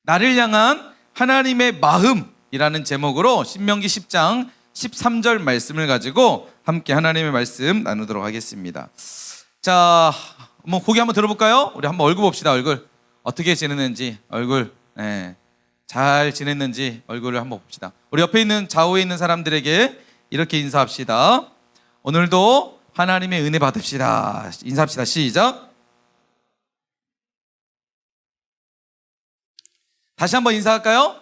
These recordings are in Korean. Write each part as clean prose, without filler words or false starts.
나를 향한 하나님의 마음이라는 제목으로 신명기 10장 13절 말씀을 가지고 함께 하나님의 말씀 나누도록 하겠습니다. 자, 고개 한번 들어볼까요? 우리 한번 얼굴 봅시다. 얼굴 어떻게 지냈는지, 얼굴 잘 지냈는지 얼굴을 한번 봅시다. 우리 옆에 있는 좌우에 있는 사람들에게 이렇게 인사합시다. 오늘도 하나님의 은혜 받읍시다. 인사합시다. 시작. 다시 한번 인사할까요?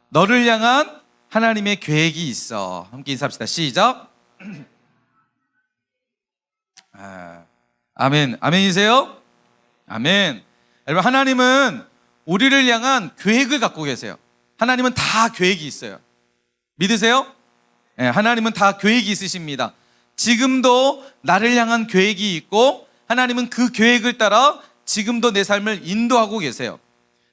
너를 향한 하나님의 계획이 있어. 함께 인사합시다. 시작. 아멘. 아멘이세요? 아멘. 여러분, 하나님은 우리를 향한 계획을 갖고 계세요. 하나님은 다 계획이 있어요. 믿으세요? 하나님은 다 계획이 있으십니다. 지금도 나를 향한 계획이 있고 하나님은 그 계획을 따라 지금도 내 삶을 인도하고 계세요.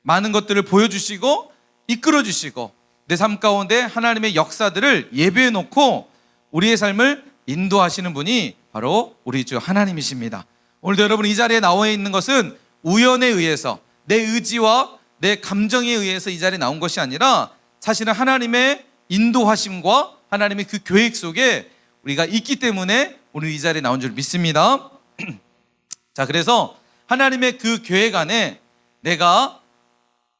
많은 것들을 보여주시고 이끌어주시고 내 삶 가운데 하나님의 역사들을 예배해 놓고 우리의 삶을 인도하시는 분이 바로 우리 주 하나님이십니다. 오늘도 여러분 이 자리에 나와 있는 것은 우연에 의해서 내 의지와 내 감정에 의해서 이 자리에 나온 것이 아니라 사실은 하나님의 인도하심과 하나님의 그 계획 속에 우리가 있기 때문에 오늘 이 자리에 나온 줄 믿습니다. 자, 그래서 하나님의 그 계획 안에 내가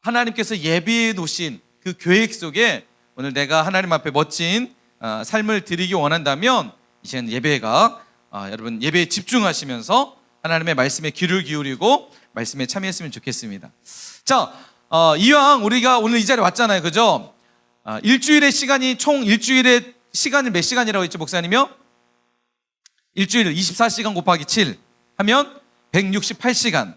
하나님께서 예비해 놓으신 그 계획 속에 오늘 내가 하나님 앞에 멋진 삶을 드리기 원한다면 이 시간 예배가 여러분 예배에 집중하시면서 하나님의 말씀에 귀를 기울이고 말씀에 참여했으면 좋겠습니다. 자, 이왕 우리가 오늘 이 자리에 왔잖아요, 그죠? 일주일의 시간이 총 일주일의 시간이 몇 시간이라고 했죠, 목사님이요? 일주일 24시간 곱하기 7 하면 168시간.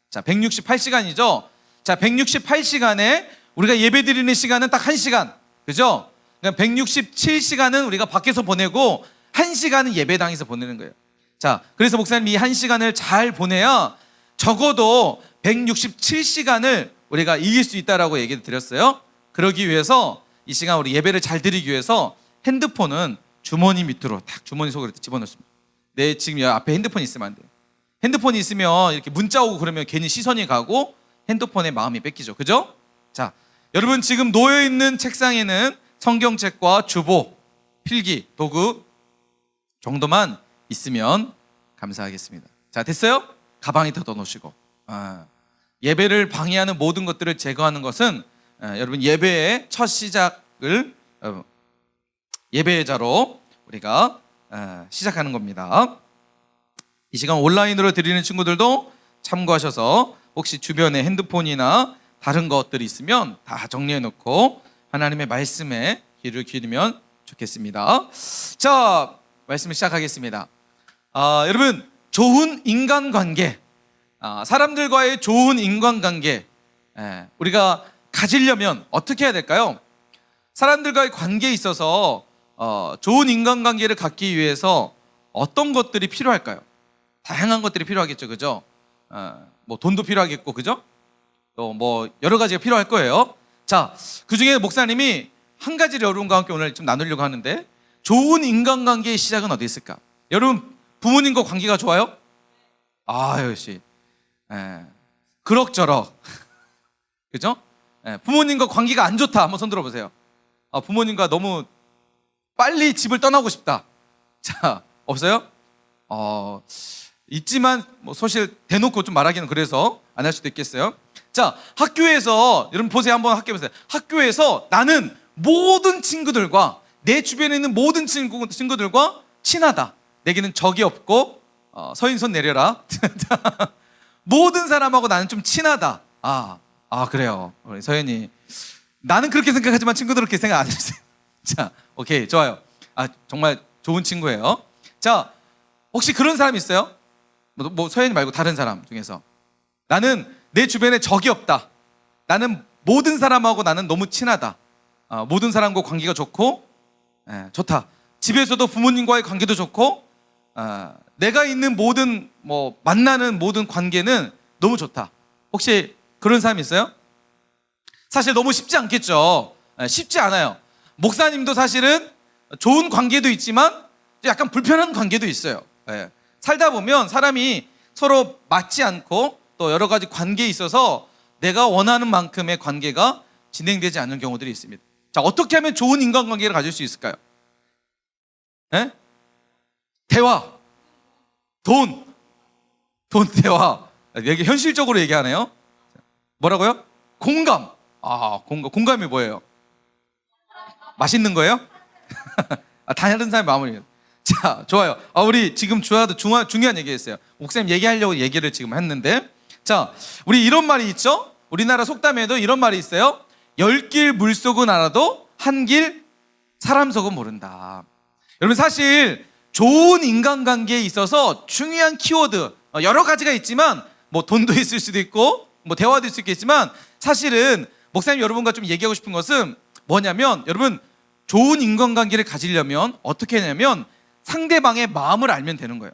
자, 168시간이죠. 자, 168시간에 우리가 예배 드리는 시간은 딱 1시간. 그죠? 그러니까 167시간은 우리가 밖에서 보내고 1시간은 예배당에서 보내는 거예요. 자, 그래서 목사님 이 1시간을 잘 보내야 적어도 167시간을 우리가 이길 수 있다라고 얘기를 드렸어요. 그러기 위해서 이 시간 우리 예배를 잘 드리기 위해서 핸드폰은 주머니 밑으로 딱 주머니 속으로 집어넣습니다. 내 지금 앞에 핸드폰이 있으면 안 돼요. 핸드폰이 있으면 이렇게 문자 오고 그러면 괜히 시선이 가고 핸드폰에 마음이 뺏기죠. 그죠? 자, 여러분 지금 놓여있는 책상에는 성경책과 주보, 필기, 도구 정도만 있으면 감사하겠습니다. 자, 됐어요? 가방에 더 넣으시고 예배를 방해하는 모든 것들을 제거하는 것은 여러분 예배의 첫 시작을 예배자로 우리가 시작하는 겁니다. 이 시간 온라인으로 드리는 친구들도 참고하셔서 혹시 주변에 핸드폰이나 다른 것들이 있으면 다 정리해 놓고 하나님의 말씀에 귀를 기울이면 좋겠습니다. 자, 말씀을 시작하겠습니다. 여러분, 좋은 인간관계, 사람들과의 좋은 인간관계 우리가 가지려면 어떻게 해야 될까요? 사람들과의 관계에 있어서 좋은 인간관계를 갖기 위해서 어떤 것들이 필요할까요? 다양한 것들이 필요하겠죠, 그죠? 뭐 돈도 필요하겠고, 그죠? 또 뭐 여러 가지가 필요할 거예요. 자, 그 중에 목사님이 한 가지를 여러분과 함께 오늘 좀 나누려고 하는데, 좋은 인간관계의 시작은 어디 있을까? 여러분 부모님과 관계가 좋아요? 역시 그럭저럭 그죠? 부모님과 관계가 안 좋다 한번 손 들어보세요. 부모님과 너무 빨리 집을 떠나고 싶다. 자, 없어요? 있지만 뭐 사실 대놓고 좀 말하기는 그래서 안 할 수도 있겠어요. 자, 학교에서 여러분 보세요. 한번 학교 보세요. 학교에서 나는 모든 친구들과 내 주변에 있는 모든 친구들과 친하다. 내게는 적이 없고 서인 손 내려라. 모든 사람하고 나는 좀 친하다. 그래요. 우리 서연이 나는 그렇게 생각하지만 친구들은 그렇게 생각 안 해주세요. 자, 오케이, 좋아요. 정말 좋은 친구예요. 자, 혹시 그런 사람 있어요? 뭐 서연이 말고 다른 사람 중에서 나는 내 주변에 적이 없다. 나는 모든 사람하고 나는 너무 친하다. 모든 사람과 관계가 좋고 좋다. 집에서도 부모님과의 관계도 좋고 내가 있는 모든 만나는 모든 관계는 너무 좋다. 혹시 그런 사람 있어요? 사실 너무 쉽지 않겠죠. 쉽지 않아요. 목사님도 사실은 좋은 관계도 있지만 약간 불편한 관계도 있어요. 살다 보면 사람이 서로 맞지 않고 또 여러 가지 관계에 있어서 내가 원하는 만큼의 관계가 진행되지 않는 경우들이 있습니다. 자, 어떻게 하면 좋은 인간관계를 가질 수 있을까요? 네? 대화, 돈, 대화. 이게 현실적으로 얘기하네요. 뭐라고요? 공감. 공감이 뭐예요? 맛있는 거예요? 다른 사람의 마음을. 자, 좋아요. 우리 지금 중요한 얘기했어요. 목사님 얘기하려고 얘기를 지금 했는데, 자, 우리 이런 말이 있죠? 우리나라 속담에도 이런 말이 있어요. 10길 물속은 알아도 한 길 사람 속은 모른다. 여러분, 사실 좋은 인간관계에 있어서 중요한 키워드 여러 가지가 있지만, 뭐 돈도 있을 수도 있고 뭐 대화도 있을 수 있겠지만, 사실은 목사님 여러분과 좀 얘기하고 싶은 것은 뭐냐면, 여러분, 좋은 인간관계를 가지려면 어떻게 하냐면 상대방의 마음을 알면 되는 거예요.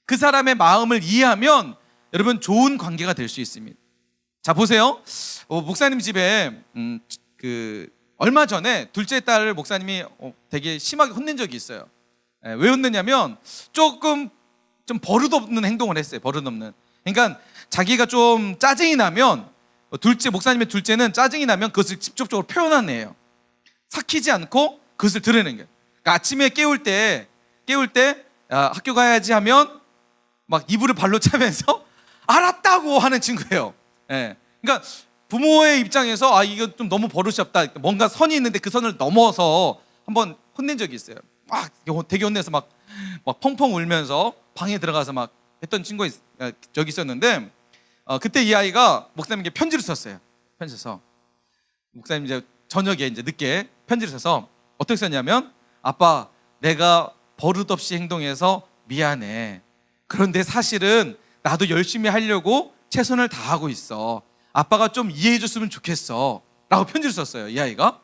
그 사람의 마음을 이해하면 여러분 좋은 관계가 될 수 있습니다. 자, 보세요. 목사님 집에 얼마 전에 둘째 딸을 목사님이 되게 심하게 혼낸 적이 있어요. 왜 혼냈냐면 조금 좀 버릇없는 행동을 했어요. 버릇없는. 그러니까 자기가 좀 짜증이 나면, 목사님의 둘째는 짜증이 나면 그것을 직접적으로 표현하는 애예요. 삭히지 않고 그것을 드러내는 거예요. 그러니까 아침에 깨울 때 학교 가야지 하면 막 이불을 발로 차면서 알았다고 하는 친구예요. 예. 그러니까 부모의 입장에서 이거 좀 너무 버릇이 없다, 뭔가 선이 있는데 그 선을 넘어서 한번 혼낸 적이 있어요. 막 되게 혼내서 막 펑펑 울면서 방에 들어가서 막 했던 친구가 저기 있었는데, 그때 이 아이가 목사님께 편지를 썼어요. 편지 써서 목사님 이제 저녁에 이제 늦게 편지를 써서 어떻게 썼냐면, 아빠, 내가 버릇없이 행동해서 미안해. 그런데 사실은 나도 열심히 하려고 최선을 다하고 있어. 아빠가 좀 이해해 줬으면 좋겠어. 라고 편지를 썼어요, 이 아이가.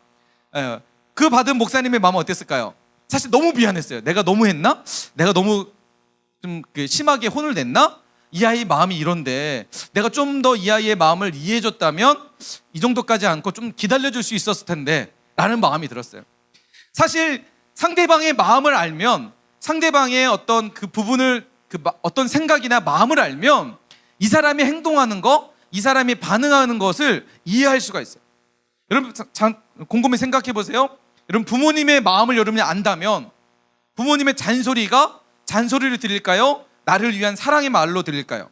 그 받은 목사님의 마음은 어땠을까요? 사실 너무 미안했어요. 내가 너무 했나? 내가 너무 좀 심하게 혼을 냈나? 이 아이 마음이 이런데 내가 좀 더 이 아이의 마음을 이해해 줬다면 이 정도까지 않고 좀 기다려줄 수 있었을 텐데 라는 마음이 들었어요. 사실 상대방의 마음을 알면, 상대방의 어떤 그 부분을, 어떤 생각이나 마음을 알면 이 사람이 행동하는 거, 이 사람이 반응하는 것을 이해할 수가 있어요. 여러분 곰곰이 생각해 보세요. 여러분, 부모님의 마음을 여러분이 안다면 부모님의 잔소리가 잔소리를 들릴까요? 나를 위한 사랑의 말로 들릴까요?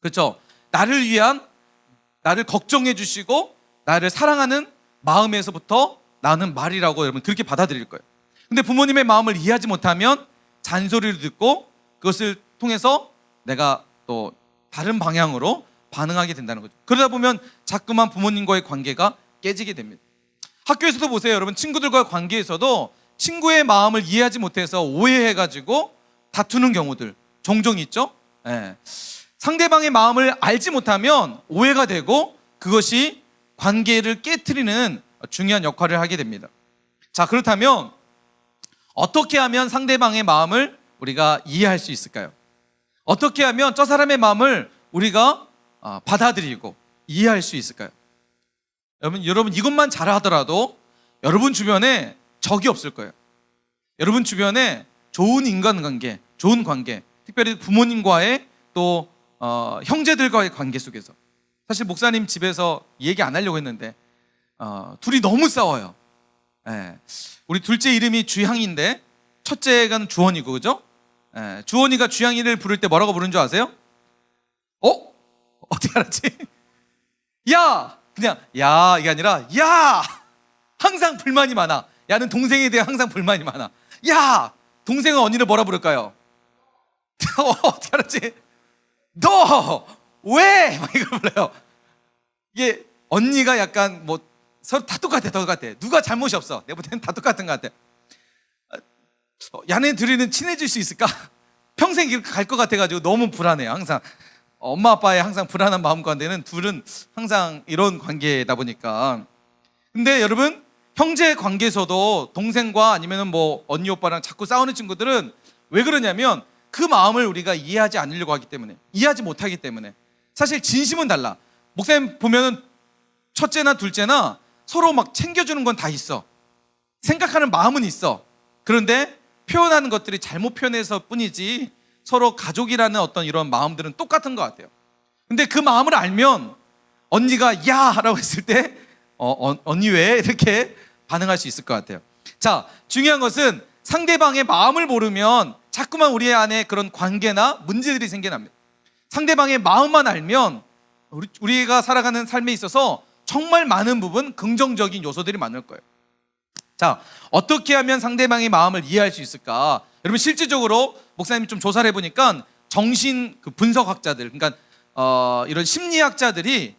그렇죠? 나를 걱정해 주시고 나를 사랑하는 마음에서부터 나는 말이라고 여러분 그렇게 받아들일 거예요. 근데 부모님의 마음을 이해하지 못하면 잔소리를 듣고 그것을 통해서 내가 또 다른 방향으로 반응하게 된다는 거죠. 그러다 보면 자꾸만 부모님과의 관계가 깨지게 됩니다. 학교에서도 보세요. 여러분, 친구들과의 관계에서도 친구의 마음을 이해하지 못해서 오해해가지고 다투는 경우들 종종 있죠. 상대방의 마음을 알지 못하면 오해가 되고 그것이 관계를 깨트리는 중요한 역할을 하게 됩니다. 자, 그렇다면 어떻게 하면 상대방의 마음을 우리가 이해할 수 있을까요? 어떻게 하면 저 사람의 마음을 우리가 받아들이고 이해할 수 있을까요? 여러분 이것만 잘하더라도 여러분 주변에 적이 없을 거예요. 여러분 주변에 좋은 인간관계, 좋은 관계, 특별히 부모님과의 또 형제들과의 관계 속에서, 사실 목사님 집에서 얘기 안 하려고 했는데 둘이 너무 싸워요. 우리 둘째 이름이 주향인데 첫째가 주원이고, 그죠? 주원이가 주향이를 부를 때 뭐라고 부르는 줄 아세요? 어떻게 알았지? 야! 그냥 야 이게 아니라 야! 항상 불만이 많아. 야는 동생에 대해 항상 불만이 많아. 야! 동생은 언니를 뭐라 부를까요? 어떻게 알았지? 너! 왜? 막 이걸 불러요. 이게 언니가 약간 뭐 서로 다 똑같아. 누가 잘못이 없어. 내가 볼 때는 다 똑같은 것 같아. 야네 둘이는 친해질 수 있을까? 평생 이렇게 갈 것 같아가지고 너무 불안해요. 항상 엄마 아빠의 항상 불안한 마음 가운데는 둘은 항상 이런 관계다 보니까. 근데 여러분, 형제 관계에서도 동생과 아니면 뭐 언니 오빠랑 자꾸 싸우는 친구들은 왜 그러냐면 그 마음을 우리가 이해하지 않으려고 하기 때문에, 이해하지 못하기 때문에. 사실 진심은 달라. 목사님 보면은 첫째나 둘째나 서로 막 챙겨주는 건 다 있어. 생각하는 마음은 있어. 그런데 표현하는 것들이 잘못 표현해서 뿐이지 서로 가족이라는 어떤 이런 마음들은 똑같은 것 같아요. 근데 그 마음을 알면 언니가 야! 라고 했을 때 언니 왜? 이렇게 반응할 수 있을 것 같아요. 자, 중요한 것은 상대방의 마음을 모르면 자꾸만 우리 안에 그런 관계나 문제들이 생겨납니다. 상대방의 마음만 알면 우리가 살아가는 삶에 있어서 정말 많은 부분 긍정적인 요소들이 많을 거예요. 자, 어떻게 하면 상대방의 마음을 이해할 수 있을까? 여러분, 실질적으로 목사님이 좀 조사를 해보니까 정신 분석학자들, 그러니까 이런 심리학자들이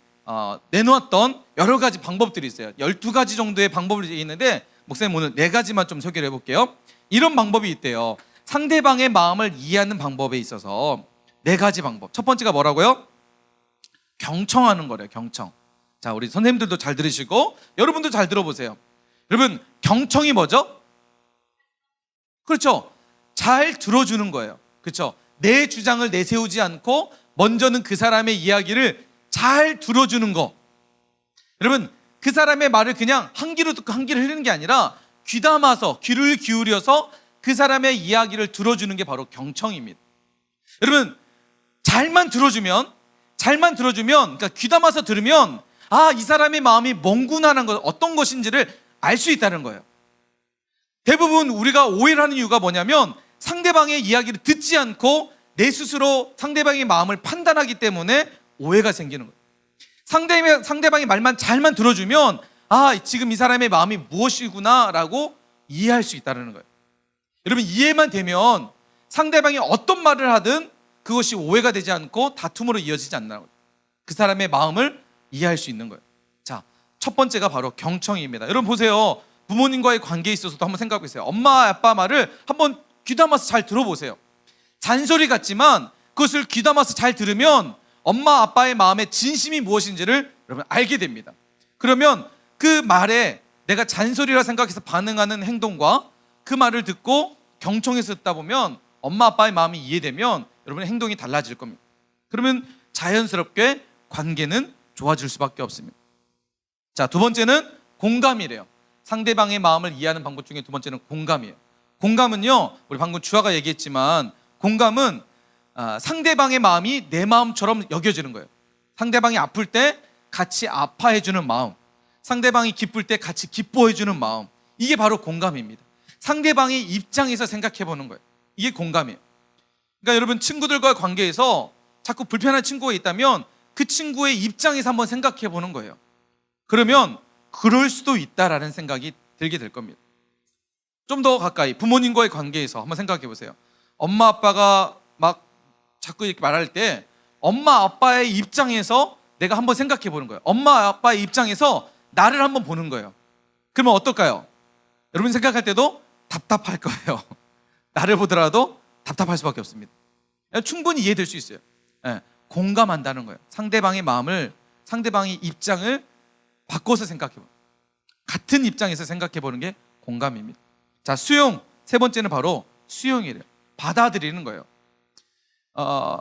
내놓았던 여러 가지 방법들이 있어요. 12가지 정도의 방법이 있는데 목사님 오늘 4가지만 좀 소개를 해볼게요. 이런 방법이 있대요. 상대방의 마음을 이해하는 방법에 있어서 4가지 방법. 첫 번째가 뭐라고요? 경청하는 거래요. 경청. 자, 우리 선생님들도 잘 들으시고 여러분도 잘 들어보세요. 여러분, 경청이 뭐죠? 그렇죠. 잘 들어주는 거예요. 그렇죠. 내 주장을 내세우지 않고 먼저는 그 사람의 이야기를 잘 들어주는 거. 여러분, 그 사람의 말을 그냥 한 귀로 듣고 한 귀로 흐르는 게 아니라 귀담아서 귀를 기울여서 그 사람의 이야기를 들어주는 게 바로 경청입니다. 여러분, 잘만 들어주면 그러니까 귀담아서 들으면 이 사람의 마음이 뭔구나라는 것, 어떤 것인지를 알 수 있다는 거예요. 대부분 우리가 오해를 하는 이유가 뭐냐면 상대방의 이야기를 듣지 않고 내 스스로 상대방의 마음을 판단하기 때문에 오해가 생기는 거예요. 상대방의 말만 잘만 들어주면 지금 이 사람의 마음이 무엇이구나 라고 이해할 수 있다는 거예요. 여러분, 이해만 되면 상대방이 어떤 말을 하든 그것이 오해가 되지 않고 다툼으로 이어지지 않는 거예요. 그 사람의 마음을 이해할 수 있는 거예요. 자, 첫 번째가 바로 경청입니다. 여러분 보세요. 부모님과의 관계에 있어서도 한번 생각해 보세요. 엄마 아빠 말을 한번 귀담아서 잘 들어보세요. 잔소리 같지만 그것을 귀담아서 잘 들으면 엄마 아빠의 마음의 진심이 무엇인지를 여러분 알게 됩니다. 그러면 그 말에 내가 잔소리라 생각해서 반응하는 행동과 그 말을 듣고 경청해서 듣다 보면 엄마 아빠의 마음이 이해되면 여러분의 행동이 달라질 겁니다. 그러면 자연스럽게 관계는 좋아질 수밖에 없습니다. 자, 두 번째는 공감이래요. 상대방의 마음을 이해하는 방법 중에 두 번째는 공감이에요. 공감은요, 우리 방금 주아가 얘기했지만 공감은 상대방의 마음이 내 마음처럼 여겨지는 거예요. 상대방이 아플 때 같이 아파해주는 마음, 상대방이 기쁠 때 같이 기뻐해주는 마음, 이게 바로 공감입니다. 상대방의 입장에서 생각해보는 거예요. 이게 공감이에요. 그러니까 여러분, 친구들과의 관계에서 자꾸 불편한 친구가 있다면 그 친구의 입장에서 한번 생각해보는 거예요. 그러면 그럴 수도 있다라는 생각이 들게 될 겁니다. 좀 더 가까이 부모님과의 관계에서 한번 생각해 보세요. 엄마 아빠가 막 자꾸 이렇게 말할 때 엄마 아빠의 입장에서 내가 한번 생각해 보는 거예요. 엄마 아빠의 입장에서 나를 한번 보는 거예요. 그러면 어떨까요? 여러분 생각할 때도 답답할 거예요. 나를 보더라도 답답할 수밖에 없습니다. 충분히 이해될 수 있어요. 공감한다는 거예요. 상대방의 마음을, 상대방의 입장을 바꿔서 생각해 보는, 같은 입장에서 생각해 보는 게 공감입니다. 자, 수용. 세 번째는 바로 수용이래요. 받아들이는 거예요.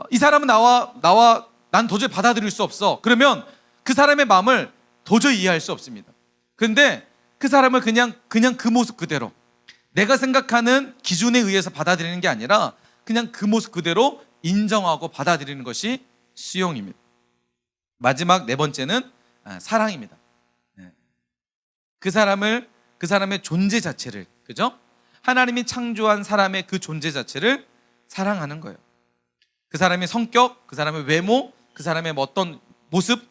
이 사람은 나와 난 도저히 받아들일 수 없어. 그러면 그 사람의 마음을 도저히 이해할 수 없습니다. 그런데 그 사람을 그냥 그 모습 그대로, 내가 생각하는 기준에 의해서 받아들이는 게 아니라 그냥 그 모습 그대로 인정하고 받아들이는 것이 수용입니다. 마지막 네 번째는 사랑입니다. 그 사람의 존재 자체를, 그죠? 하나님이 창조한 사람의 그 존재 자체를 사랑하는 거예요. 그 사람의 성격, 그 사람의 외모, 그 사람의 어떤 모습,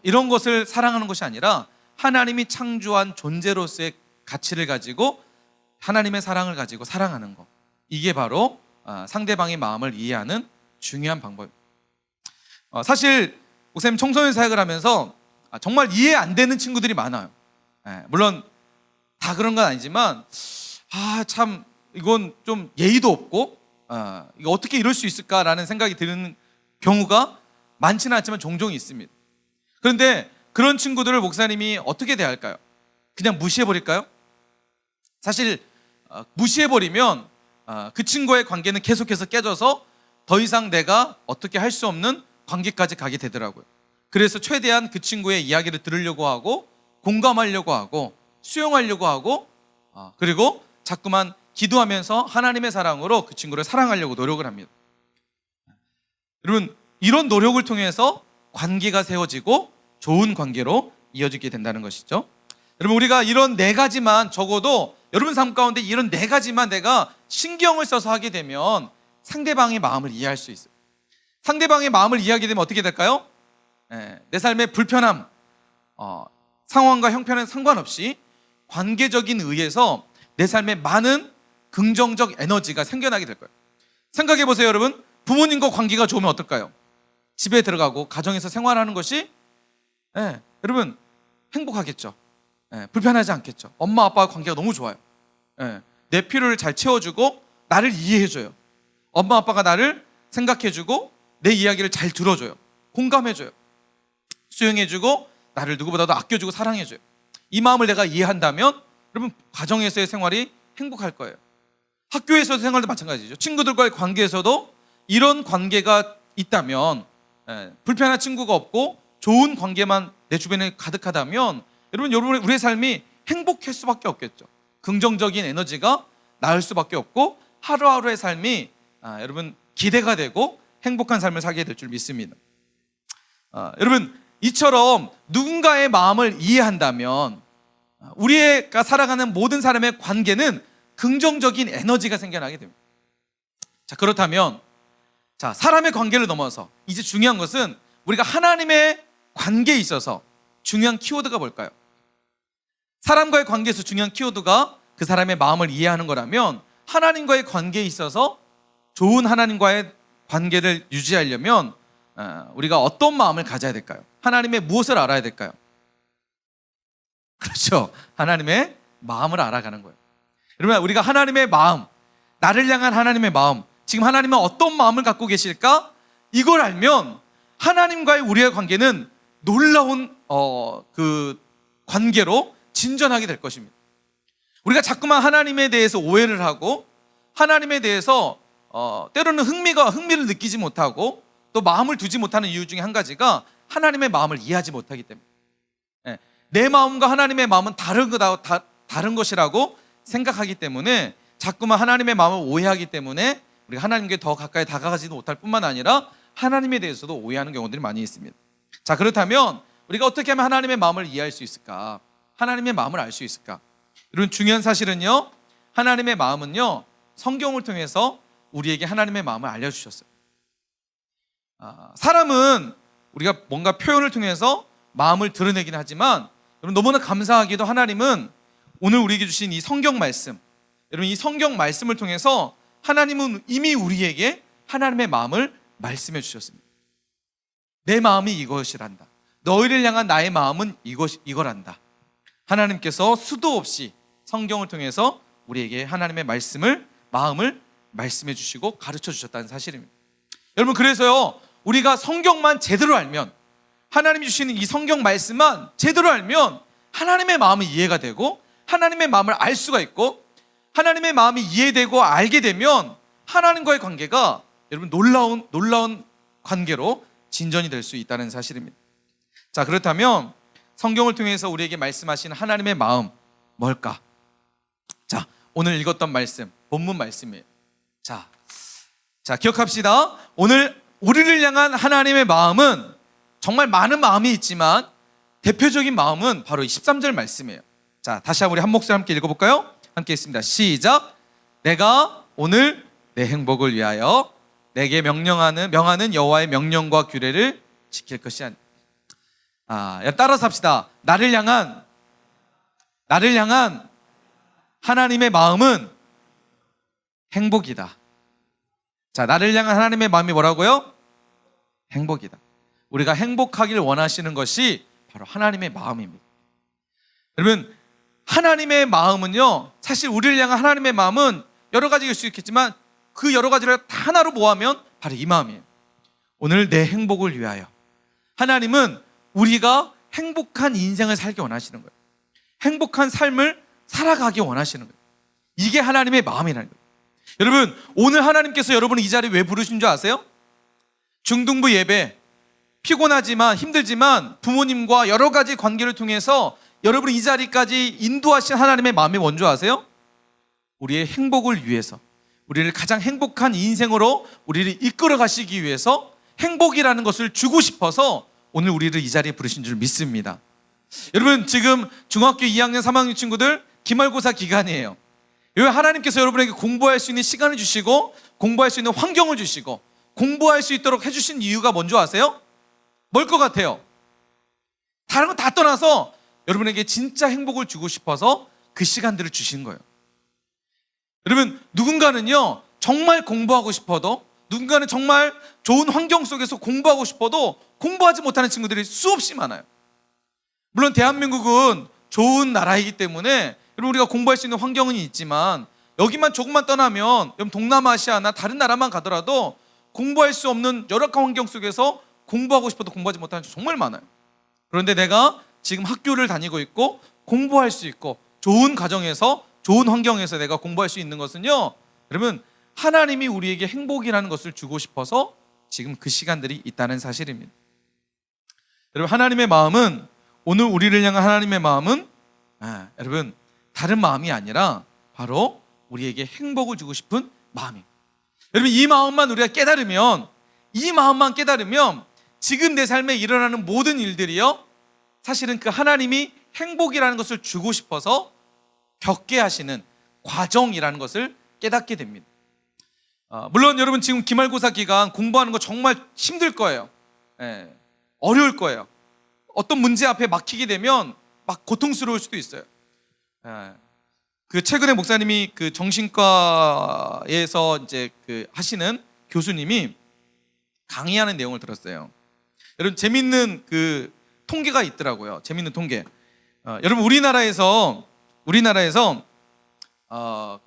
이런 것을 사랑하는 것이 아니라 하나님이 창조한 존재로서의 가치를 가지고 하나님의 사랑을 가지고 사랑하는 것. 이게 바로 상대방의 마음을 이해하는 중요한 방법입니다. 사실 목사님 청소년 사역을 하면서 정말 이해 안 되는 친구들이 많아요. 물론 다 그런 건 아니지만 참 이건 좀 예의도 없고 이거 어떻게 이럴 수 있을까라는 생각이 드는 경우가 많지는 않지만 종종 있습니다. 그런데 그런 친구들을 목사님이 어떻게 대할까요? 그냥 무시해버릴까요? 사실 무시해버리면 그 친구의 관계는 계속해서 깨져서 더 이상 내가 어떻게 할 수 없는 관계까지 가게 되더라고요. 그래서 최대한 그 친구의 이야기를 들으려고 하고 공감하려고 하고 수용하려고 하고 그리고 자꾸만 기도하면서 하나님의 사랑으로 그 친구를 사랑하려고 노력을 합니다. 여러분, 이런 노력을 통해서 관계가 세워지고 좋은 관계로 이어지게 된다는 것이죠. 여러분, 우리가 이런 네 가지만, 적어도 여러분 삶 가운데 이런 네 가지만 내가 신경을 써서 하게 되면 상대방의 마음을 이해할 수 있어요. 상대방의 마음을 이해하게 되면 어떻게 될까요? 내 삶의 불편함, 상황과 형편에 상관없이 관계적인 의에서 내 삶에 많은 긍정적 에너지가 생겨나게 될 거예요. 생각해 보세요, 여러분. 부모님과 관계가 좋으면 어떨까요? 집에 들어가고 가정에서 생활하는 것이 여러분 행복하겠죠. 불편하지 않겠죠. 엄마 아빠와 관계가 너무 좋아요. 내 필요를 잘 채워주고 나를 이해해줘요. 엄마 아빠가 나를 생각해주고 내 이야기를 잘 들어줘요. 공감해줘요. 수용해주고 나를 누구보다도 아껴주고 사랑해줘요. 이 마음을 내가 이해한다면 여러분 가정에서의 생활이 행복할 거예요. 학교에서의 생활도 마찬가지죠. 친구들과의 관계에서도 이런 관계가 있다면, 불편한 친구가 없고 좋은 관계만 내 주변에 가득하다면 여러분 우리의 삶이 행복할 수밖에 없겠죠. 긍정적인 에너지가 나을 수밖에 없고 하루하루의 삶이 여러분 기대가 되고 행복한 삶을 살게 될 줄 믿습니다. 여러분 이처럼 누군가의 마음을 이해한다면 우리가 살아가는 모든 사람의 관계는 긍정적인 에너지가 생겨나게 됩니다. 자, 그렇다면 사람의 관계를 넘어서 이제 중요한 것은 우리가 하나님의 관계에 있어서 중요한 키워드가 뭘까요? 사람과의 관계에서 중요한 키워드가 그 사람의 마음을 이해하는 거라면 하나님과의 관계에 있어서 좋은 하나님과의 관계를 유지하려면 우리가 어떤 마음을 가져야 될까요? 하나님의 무엇을 알아야 될까요? 그렇죠. 하나님의 마음을 알아가는 거예요. 여러분 우리가 하나님의 마음, 나를 향한 하나님의 마음, 지금 하나님은 어떤 마음을 갖고 계실까? 이걸 알면 하나님과의 우리의 관계는 놀라운 그 관계로 진전하게 될 것입니다. 우리가 자꾸만 하나님에 대해서 오해를 하고 하나님에 대해서 때로는 흥미를 느끼지 못하고 또 마음을 두지 못하는 이유 중에 한 가지가 하나님의 마음을 이해하지 못하기 때문에, 내 마음과 하나님의 마음은 다른 것이라고 생각하기 때문에 자꾸만 하나님의 마음을 오해하기 때문에 우리가 하나님께 더 가까이 다가가지도 못할 뿐만 아니라 하나님에 대해서도 오해하는 경우들이 많이 있습니다. 자, 그렇다면 우리가 어떻게 하면 하나님의 마음을 이해할 수 있을까? 하나님의 마음을 알 수 있을까? 이런 중요한 사실은요, 하나님의 마음은요, 성경을 통해서 우리에게 하나님의 마음을 알려주셨어요. 사람은 우리가 뭔가 표현을 통해서 마음을 드러내긴 하지만 여러분 너무나 감사하게도 하나님은 오늘 우리에게 주신 이 성경 말씀, 여러분 이 성경 말씀을 통해서 하나님은 이미 우리에게 하나님의 마음을 말씀해 주셨습니다. 내 마음이 이것이란다. 너희를 향한 나의 마음은 이거란다. 하나님께서 수도 없이 성경을 통해서 우리에게 하나님의 마음을 말씀해 주시고 가르쳐 주셨다는 사실입니다. 여러분 그래서요, 우리가 성경만 제대로 알면, 하나님이 주시는 이 성경 말씀만 제대로 알면 하나님의 마음이 이해가 되고 하나님의 마음을 알 수가 있고, 하나님의 마음이 이해되고 알게 되면 하나님과의 관계가 여러분 놀라운 관계로 진전이 될 수 있다는 사실입니다. 자, 그렇다면 성경을 통해서 우리에게 말씀하신 하나님의 마음 뭘까? 자, 오늘 읽었던 말씀, 본문 말씀이에요. 자, 기억합시다. 오늘 우리를 향한 하나님의 마음은 정말 많은 마음이 있지만 대표적인 마음은 바로 13절 말씀이에요. 자, 다시 한번 우리 한 목소리 함께 읽어볼까요? 함께 읽습니다. 시작. 내가 오늘 내 행복을 위하여 내게 명하는 여호와의 명령과 규례를 지킬 것이 아니라. 따라서 합시다. 나를 향한 하나님의 마음은 행복이다. 자, 나를 향한 하나님의 마음이 뭐라고요? 행복이다. 우리가 행복하길 원하시는 것이 바로 하나님의 마음입니다. 여러분, 하나님의 마음은요, 사실 우리를 향한 하나님의 마음은 여러 가지일 수 있겠지만 그 여러 가지를 다 하나로 모으면 바로 이 마음이에요. 오늘 내 행복을 위하여. 하나님은 우리가 행복한 인생을 살기 원하시는 거예요. 행복한 삶을 살아가기 원하시는 거예요. 이게 하나님의 마음이라는 거예요. 여러분, 오늘 하나님께서 여러분을 이 자리에 왜 부르신 줄 아세요? 중등부 예배, 피곤하지만 힘들지만 부모님과 여러 가지 관계를 통해서 여러분을 이 자리까지 인도하신 하나님의 마음이 뭔지 아세요? 우리의 행복을 위해서, 우리를 가장 행복한 인생으로 우리를 이끌어 가시기 위해서 행복이라는 것을 주고 싶어서 오늘 우리를 이 자리에 부르신 줄 믿습니다. 여러분, 지금 중학교 2학년 3학년 친구들 기말고사 기간이에요. 여기 하나님께서 여러분에게 공부할 수 있는 시간을 주시고 공부할 수 있는 환경을 주시고 공부할 수 있도록 해주신 이유가 뭔지 아세요? 뭘 것 같아요? 다른 거 다 떠나서 여러분에게 진짜 행복을 주고 싶어서 그 시간들을 주신 거예요. 여러분, 누군가는요 정말 공부하고 싶어도, 누군가는 정말 좋은 환경 속에서 공부하고 싶어도 공부하지 못하는 친구들이 수없이 많아요. 물론 대한민국은 좋은 나라이기 때문에 여러분, 우리가 공부할 수 있는 환경은 있지만 여기만 조금만 떠나면, 여러분 동남아시아나 다른 나라만 가더라도 공부할 수 없는 열악한 환경 속에서 공부하고 싶어도 공부하지 못하는 친구 정말 많아요. 그런데 내가 지금 학교를 다니고 있고 공부할 수 있고 좋은 가정에서, 좋은 환경에서 내가 공부할 수 있는 것은요, 여러분 하나님이 우리에게 행복이라는 것을 주고 싶어서 지금 그 시간들이 있다는 사실입니다. 여러분, 하나님의 마음은, 오늘 우리를 향한 하나님의 마음은 여러분 다른 마음이 아니라 바로 우리에게 행복을 주고 싶은 마음이에요. 여러분, 이 마음만 우리가 깨달으면, 이 마음만 깨달으면 지금 내 삶에 일어나는 모든 일들이요 사실은 그 하나님이 행복이라는 것을 주고 싶어서 겪게 하시는 과정이라는 것을 깨닫게 됩니다. 물론 여러분 지금 기말고사 기간 공부하는 거 정말 힘들 거예요. 어려울 거예요. 어떤 문제 앞에 막히게 되면 막 고통스러울 수도 있어요. 그 최근에 목사님이 그 정신과에서 이제 그 하시는 교수님이 강의하는 내용을 들었어요. 여러분, 재밌는 그 통계가 있더라고요. 재밌는 통계. 여러분, 우리나라에서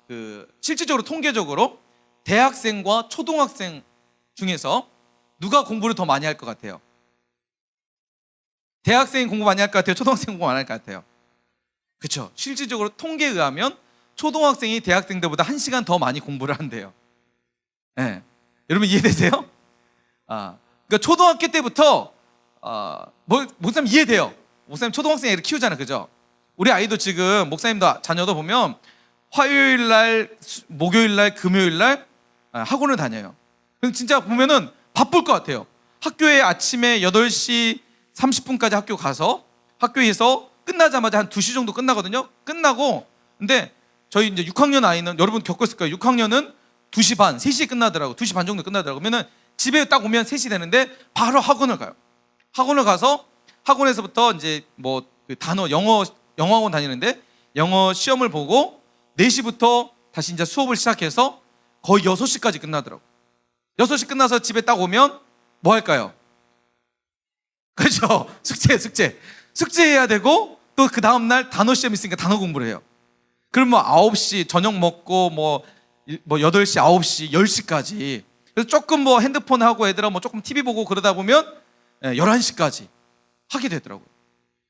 그 실질적으로 통계적으로 대학생과 초등학생 중에서 누가 공부를 더 많이 할 것 같아요? 대학생이 공부 많이 할 것 같아요? 초등학생이 공부 많이 할 것 같아요? 그렇죠. 실질적으로 통계에 의하면 초등학생이 대학생들보다 1시간 더 많이 공부를 한대요. 여러분 이해되세요? 그러니까 초등학교 때부터 목사님 이해돼요. 목사님 초등학생 애를 키우잖아요, 그죠? 우리 아이도 지금, 목사님도 자녀도 보면 화요일 날, 목요일 날, 금요일 날 학원을 다녀요. 그래서 진짜 보면은 바쁠 것 같아요. 학교에 아침에 8시 30분까지 학교 가서 학교에서 끝나자마자 한 2시 정도 끝나거든요. 끝나고, 근데 저희 이제 6학년 아이는, 여러분 겪었을 거예요. 6학년은 2시 반, 3시에 끝나더라고. 2시 반 정도 끝나더라고. 그러면은 집에 딱 오면 3시 되는데 바로 학원을 가요. 학원을 가서 학원에서부터 이제 뭐 그 단어, 영어학원 다니는데 영어 시험을 보고 4시부터 다시 이제 수업을 시작해서 거의 6시까지 끝나더라고. 6시 끝나서 집에 딱 오면 뭐 할까요? 그렇죠. 숙제해야 되고, 또 그 다음날 단어 시험 있으니까 단어 공부를 해요. 그럼 뭐 9시 저녁 먹고 뭐 8시, 9시, 10시까지. 그래서 조금 뭐 핸드폰 하고 애들하고 뭐 조금 TV 보고 그러다 보면 11시까지 하게 되더라고요.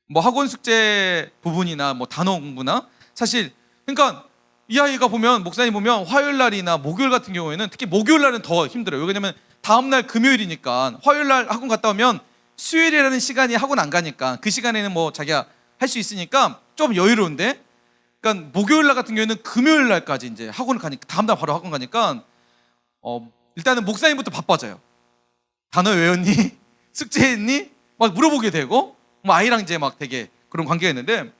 뭐 학원 숙제 부분이나 뭐 단어 공부나, 사실 그러니까 이 아이가 보면, 목사님 보면 화요일 날이나 목요일 같은 경우에는, 특히 목요일 날은 더 힘들어요. 왜냐면 다음날 금요일이니까 화요일 날 학원 갔다 오면 수요일이라는 시간이 학원 안 가니까 그 시간에는 뭐 자기가 할 수 있으니까 좀 여유로운데, 그러니까 목요일 날 같은 경우에는 금요일 날까지 이제 학원을 가니까, 다음날 바로 학원 가니까 일단은 목사님부터 바빠져요. 단어 외웠니? 숙제했니? 막 물어보게 되고, 뭐 아이랑 이제 막 되게 그런 관계가 있는데,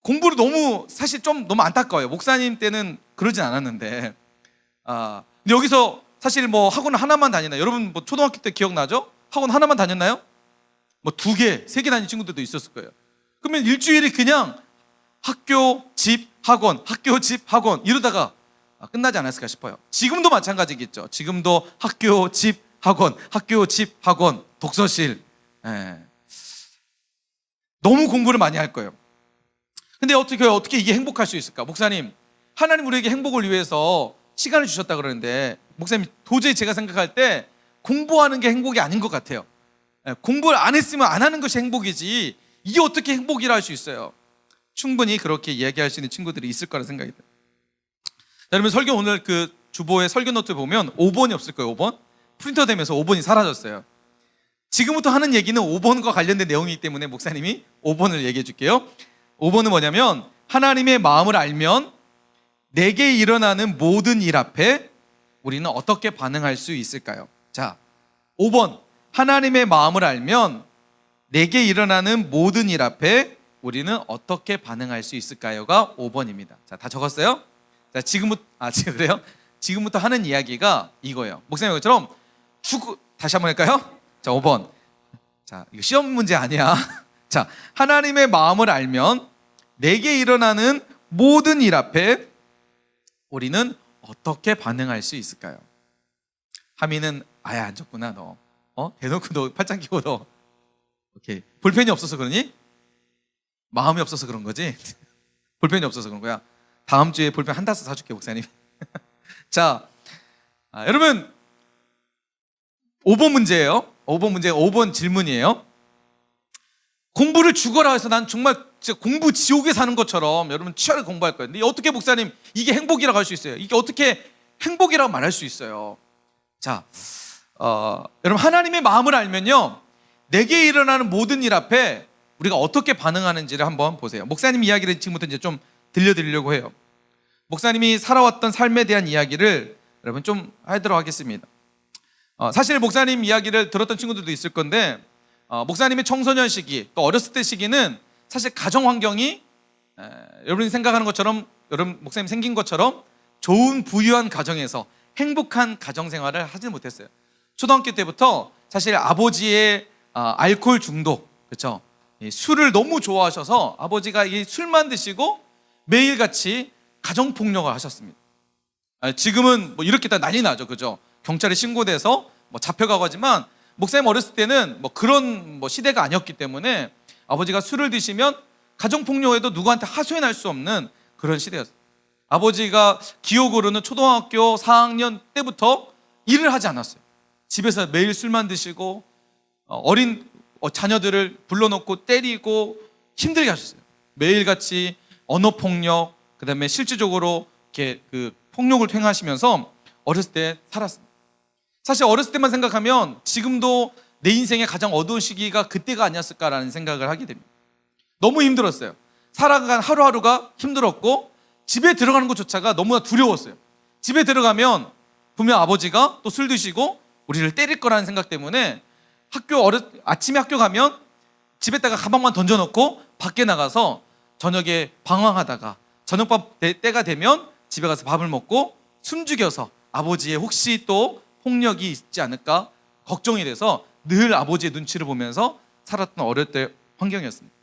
공부를 너무, 사실 좀 너무 안타까워요. 목사님 때는 그러진 않았는데, 근데 여기서 사실 뭐 학원 하나만 다니나, 여러분 뭐 초등학교 때 기억나죠? 학원 하나만 다녔나요? 뭐 2개, 3개 다니는 친구들도 있었을 거예요. 그러면 일주일이 그냥 학교, 집, 학원, 학교, 집, 학원 이러다가 끝나지 않았을까 싶어요. 지금도 마찬가지겠죠. 지금도 학교, 집, 학원, 학교, 집, 학원, 독서실. 너무 공부를 많이 할 거예요. 근데 어떻게 이게 행복할 수 있을까? 목사님, 하나님 우리에게 행복을 위해서 시간을 주셨다 그러는데, 목사님 도저히 제가 생각할 때 공부하는 게 행복이 아닌 것 같아요. 공부를 안 했으면 안 하는 것이 행복이지, 이게 어떻게 행복이라 할 수 있어요? 충분히 그렇게 이야기할 수 있는 친구들이 있을 거라 생각이 돼요. 여러분, 설교 오늘 그 주보에 설교 노트 보면 5번이 없을 거예요. 5번 프린터 되면서 5번이 사라졌어요. 지금부터 하는 얘기는 5번과 관련된 내용이기 때문에 목사님이 5번을 얘기해 줄게요. 5번은 뭐냐면, 하나님의 마음을 알면 내게 일어나는 모든 일 앞에 우리는 어떻게 반응할 수 있을까요? 자, 5번, 하나님의 마음을 알면 내게 일어나는 모든 일 앞에 우리는 어떻게 반응할 수 있을까요가 5번입니다. 자, 다 적었어요? 자, 지금 그래요? 지금부터 하는 이야기가 이거예요. 목사님 것처럼 다시 한번 할까요? 자, 5번. 자, 이거 시험 문제 아니야. 자, 하나님의 마음을 알면 내게 일어나는 모든 일 앞에 우리는 어떻게 반응할 수 있을까요? 하민은 아예 안 적구나 너. 대놓고 너 팔짱 끼고 너. 오케이. 볼펜이 없어서 그러니? 마음이 없어서 그런 거지? 볼펜이 없어서 그런 거야. 다음 주에 볼펜 한 다스 사줄게 목사님. 자, 여러분 5번 문제예요. 5번 질문이에요. 공부를 죽어라 해서 난 정말 공부 지옥에 사는 것처럼 여러분 치열하게 공부할 거예요. 근데 어떻게 목사님 이게 행복이라고 할 수 있어요? 이게 어떻게 행복이라고 말할 수 있어요? 자, 여러분 하나님의 마음을 알면요 내게 일어나는 모든 일 앞에 우리가 어떻게 반응하는지를 한번 보세요. 목사님 이야기를 지금부터 이제 좀 들려드리려고 해요. 목사님이 살아왔던 삶에 대한 이야기를 여러분 좀 하도록 하겠습니다. 사실 목사님 이야기를 들었던 친구들도 있을 건데 목사님의 청소년 시기 또 어렸을 때 시기는 사실 가정 환경이 여러분이 생각하는 것처럼 여러분 목사님 생긴 것처럼 좋은 부유한 가정에서 행복한 가정 생활을 하지 못했어요. 초등학교 때부터 사실 아버지의 알코올 중독, 그렇죠? 술을 너무 좋아하셔서 아버지가 이 술만 드시고 매일같이 가정 폭력을 하셨습니다. 지금은 뭐 이렇게 다 난리 나죠, 그죠? 경찰에 신고돼서 뭐 잡혀가고 하지만 목사님 어렸을 때는 뭐 그런 뭐 시대가 아니었기 때문에 아버지가 술을 드시면 가정 폭력에도 누구한테 하소연할 수 없는 그런 시대였어요. 아버지가 기억으로는 초등학교 4학년 때부터 일을 하지 않았어요. 집에서 매일 술만 드시고 어린 자녀들을 불러놓고 때리고 힘들게 하셨어요. 매일같이 언어폭력, 그 다음에 실질적으로 이렇게 그 폭력을 행하시면서 어렸을 때 살았습니다. 사실 어렸을 때만 생각하면 지금도 내 인생의 가장 어두운 시기가 그때가 아니었을까라는 생각을 하게 됩니다. 너무 힘들었어요. 살아간 하루하루가 힘들었고 집에 들어가는 것조차가 너무나 두려웠어요. 집에 들어가면 분명 아버지가 또 술 드시고 우리를 때릴 거라는 생각 때문에 아침에 학교 가면 집에다가 가방만 던져놓고 밖에 나가서 저녁에 방황하다가 저녁밥 때가 되면 집에 가서 밥을 먹고 숨죽여서 아버지의 혹시 또 폭력이 있지 않을까 걱정이 돼서 늘 아버지의 눈치를 보면서 살았던 어릴 때 환경이었습니다.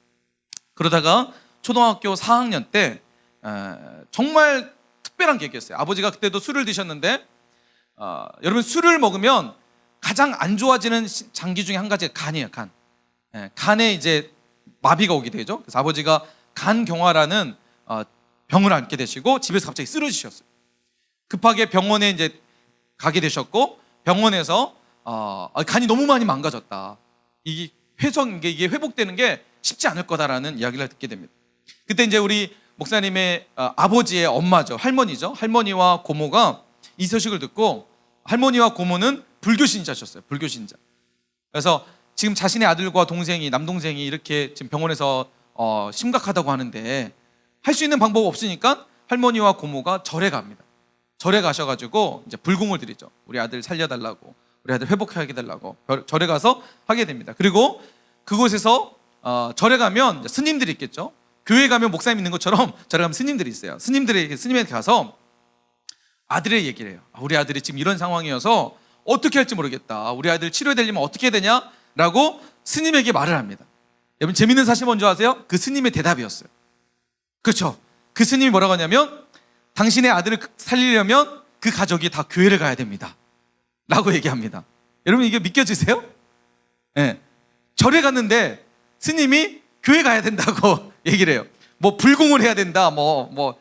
그러다가 초등학교 4학년 때 정말 특별한 계기였어요. 아버지가 그때도 술을 드셨는데 여러분 술을 먹으면 가장 안 좋아지는 장기 중에 한 가지가 간이에요. 간에 이제 마비가 오게 되죠. 그래서 아버지가 간경화라는 병을 앓게 되시고 집에서 갑자기 쓰러지셨어요. 급하게 병원에 이제 가게 되셨고 병원에서 간이 너무 많이 망가졌다. 이게 회복되는 게 쉽지 않을 거다라는 이야기를 듣게 됩니다. 그때 이제 우리 목사님의 아버지의 엄마죠, 할머니죠. 할머니와 고모가 이 소식을 듣고 할머니와 고모는 불교 신자셨어요. 불교 신자. 그래서 지금 자신의 아들과 남동생이 이렇게 지금 병원에서 심각하다고 하는데 할 수 있는 방법 없으니까 할머니와 고모가 절에 갑니다. 절에 가셔가지고 이제 불공을 드리죠. 우리 아들 살려달라고, 우리 아들 회복하게 해달라고 절에 가서 하게 됩니다. 그리고 그곳에서 절에 가면 스님들이 있겠죠. 교회 가면 목사님 있는 것처럼 절에 가면 스님들이 있어요. 스님에 가서 아들의 얘기를 해요. 우리 아들이 지금 이런 상황이어서 어떻게 할지 모르겠다. 우리 아들 치료되려면 어떻게 해야 되냐라고 스님에게 말을 합니다. 여러분 재밌는 사실 뭔지 아세요? 그 스님의 대답이었어요. 그렇죠. 그 스님이 뭐라고 하냐면 당신의 아들을 살리려면 그 가족이 다 교회를 가야 됩니다 라고 얘기합니다. 여러분 이게 믿겨지세요? 네. 절에 갔는데 스님이 교회 가야 된다고 얘기를 해요. 뭐 불공을 해야 된다, 뭐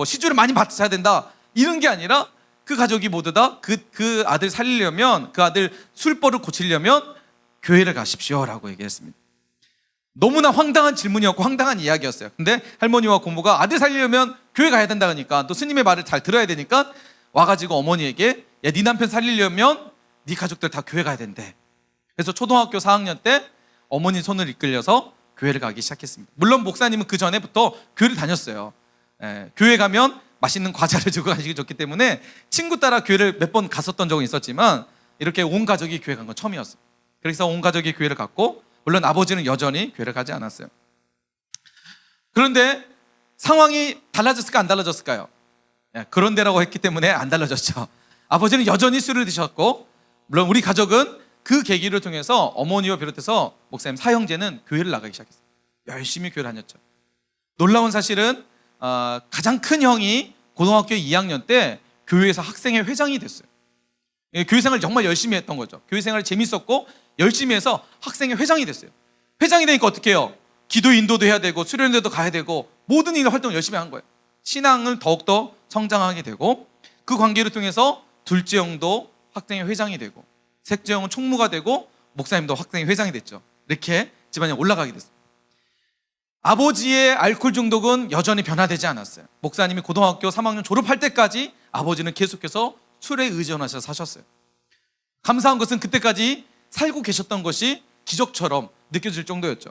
시주를 많이 받쳐야 된다 이런 게 아니라 그 가족이 모두 다 그 아들 살리려면, 그 아들 술버릇 고치려면 교회를 가십시오라고 얘기했습니다. 너무나 황당한 질문이었고 황당한 이야기였어요. 근데 할머니와 고모가 아들 살리려면 교회 가야 된다 하니까 또 스님의 말을 잘 들어야 되니까 와가지고 어머니에게 야, 네 남편 살리려면 네 가족들 다 교회 가야 된대. 그래서 초등학교 4학년 때 어머니 손을 이끌려서 교회를 가기 시작했습니다. 물론 목사님은 그 전에부터 교회를 다녔어요. 교회 가면 맛있는 과자를 주고 가시기 좋기 때문에 친구 따라 교회를 몇 번 갔었던 적은 있었지만 이렇게 온 가족이 교회 간 건 처음이었어요. 그래서 온 가족이 교회를 갔고, 물론 아버지는 여전히 교회를 가지 않았어요. 그런데 상황이 달라졌을까 안 달라졌을까요? 그런데라고 했기 때문에 안 달라졌죠. 아버지는 여전히 술을 드셨고, 물론 우리 가족은 그 계기를 통해서 어머니와 비롯해서 목사님 사형제는 교회를 나가기 시작했어요. 열심히 교회를 다녔죠. 놀라운 사실은 가장 큰 형이 고등학교 2학년 때 교회에서 학생회 회장이 됐어요. 교회 생활을 정말 열심히 했던 거죠. 교회 생활이 재밌었고 열심히 해서 학생회 회장이 됐어요. 회장이 되니까 어떻게 해요? 기도 인도도 해야 되고 수련회도 가야 되고 모든 일 활동을 열심히 한 거예요. 신앙을 더욱더 성장하게 되고, 그 관계를 통해서 둘째 형도 학생회 회장이 되고, 셋째 형은 총무가 되고, 목사님도 학생회 회장이 됐죠. 이렇게 집안이 올라가게 됐어요. 아버지의 알코올 중독은 여전히 변화되지 않았어요. 목사님이 고등학교 3학년 졸업할 때까지 아버지는 계속해서 술에 의존하셔서 사셨어요. 감사한 것은 그때까지 살고 계셨던 것이 기적처럼 느껴질 정도였죠.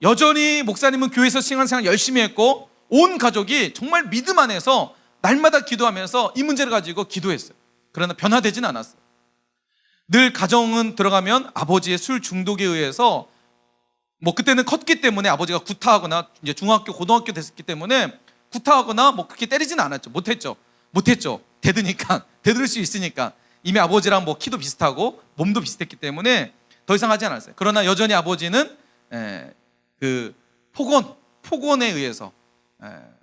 여전히 목사님은 교회에서 신앙생활 열심히 했고, 온 가족이 정말 믿음 안에서 날마다 기도하면서 이 문제를 가지고 기도했어요. 그러나 변화되지는 않았어요. 늘 가정은 들어가면 아버지의 술 중독에 의해서, 그때는 컸기 때문에 아버지가 구타하거나, 이제 중학교 고등학교 됐기 때문에 구타하거나 그렇게 때리지는 않았죠. 못했죠. 대드니까, 대들 수 있으니까. 이미 아버지랑 키도 비슷하고 몸도 비슷했기 때문에 더 이상 하지 않았어요. 그러나 여전히 아버지는 그 폭언에 의해서